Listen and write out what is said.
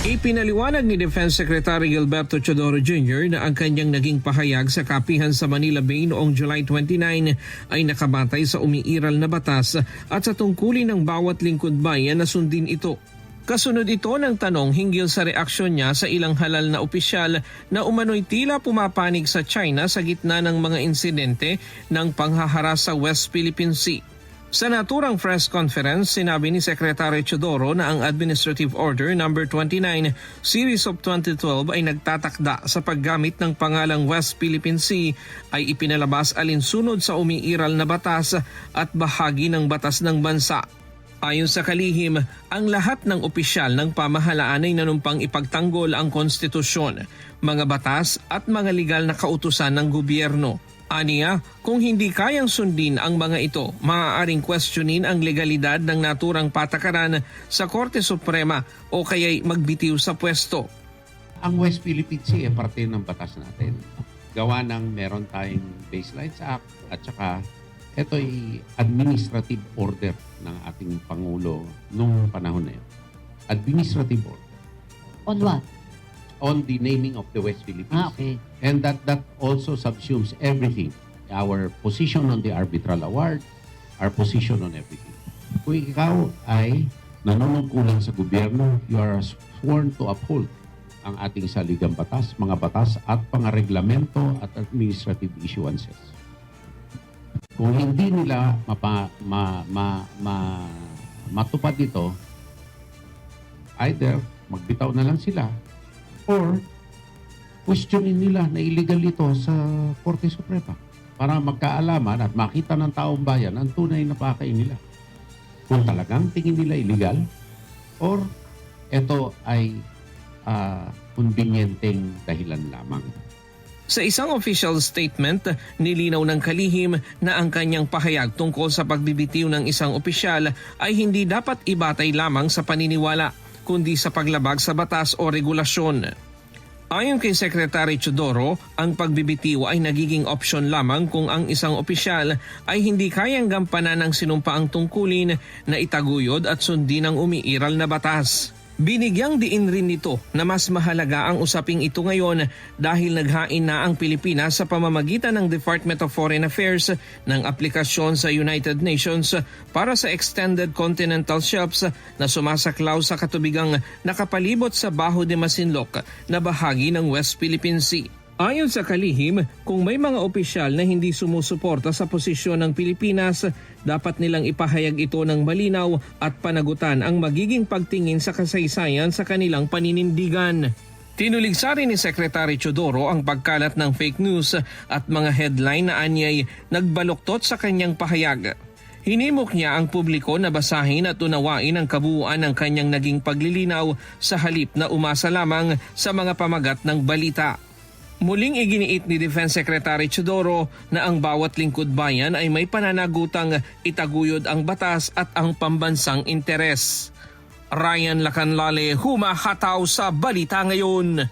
Ipinaliwanag ni Defense Secretary Gilberto Teodoro Jr. na ang kanyang naging pahayag sa kapihan sa Manila Bay noong July 29 ay nakabatay sa umiiral na batas at sa tungkulin ng bawat lingkod bayan na sundin ito. Kasunod ito ng tanong hinggil sa reaksyon niya sa ilang halal na opisyal na umano'y tila pumapanig sa China sa gitna ng mga insidente ng panghaharas sa West Philippine Sea. Sa naturang press conference, sinabi ni Secretary Teodoro na ang Administrative Order No. 29 Series of 2012 ay nagtatakda sa paggamit ng pangalang West Philippine Sea ay ipinalabas alinsunod sa umiiral na batas at bahagi ng batas ng bansa. Ayon sa kalihim, ang lahat ng opisyal ng pamahalaan ay nanumpang ipagtanggol ang konstitusyon, mga batas at mga legal na kautusan ng gobyerno. Aniya, kung hindi kayang sundin ang mga ito, maaaring questionin ang legalidad ng naturang patakaran sa Korte Suprema o kaya'y magbitiw sa pwesto. Ang West Philippine Sea ay parte ng batas natin. Gawa ng meron tayong Baselines Act at saka ito ay administrative order ng ating Pangulo nung panahon na yun. Administrative order. On what? On the naming of the West Philippines. Okay. And that also subsumes everything. Our position on the arbitral award, our position on everything. Kung ikaw ay nanunungkulan sa gobyerno, you are sworn to uphold ang ating saligang batas, mga batas at mga reglamento at administrative issuances. Kung hindi nila matupad ito, either magbitaw na lang sila or questionin nila na illegal ito sa Korte Suprema para magkaalaman at makita ng taong bayan ang tunay na pakay nila. Kung talagang tingin nila illegal or ito ay konbinyenteng dahilan lamang. Sa isang official statement, nilinaw ng kalihim na ang kanyang pahayag tungkol sa pagbibitiw ng isang opisyal ay hindi dapat ibatay lamang sa paniniwala, kundi sa paglabag sa batas o regulasyon. Ayon kay Secretary Teodoro, ang pagbibitiw ay nagiging opsyon lamang kung ang isang opisyal ay hindi kayang gampanan ng sinumpaang tungkulin na itaguyod at sundin ang umiiral na batas. Binigyang diin rin nito na mas mahalaga ang usaping ito ngayon dahil naghain na ang Pilipinas sa pamamagitan ng Department of Foreign Affairs ng aplikasyon sa United Nations para sa Extended Continental Shelves na sumasaklaw sa katubigang nakapalibot sa Baho de Masinloc na bahagi ng West Philippine Sea. Ayon sa kalihim, kung may mga opisyal na hindi sumusuporta sa posisyon ng Pilipinas, dapat nilang ipahayag ito ng malinaw at panagutan ang magiging pagtingin sa kasaysayan sa kanilang paninindigan. Tinuligsa rin ni Secretary Teodoro ang pagkalat ng fake news at mga headline na anyay nagbaluktot sa kanyang pahayag. Hinimok niya ang publiko na basahin at unawain ang kabuuan ng kanyang naging paglilinaw sa halip na umasa lamang sa mga pamagat ng balita. Muling iginiit ni Defense Secretary Teodoro na ang bawat lingkod bayan ay may pananagutang itaguyod ang batas at ang pambansang interes. Ryan Lacanlale, humahataw sa Balita Ngayon.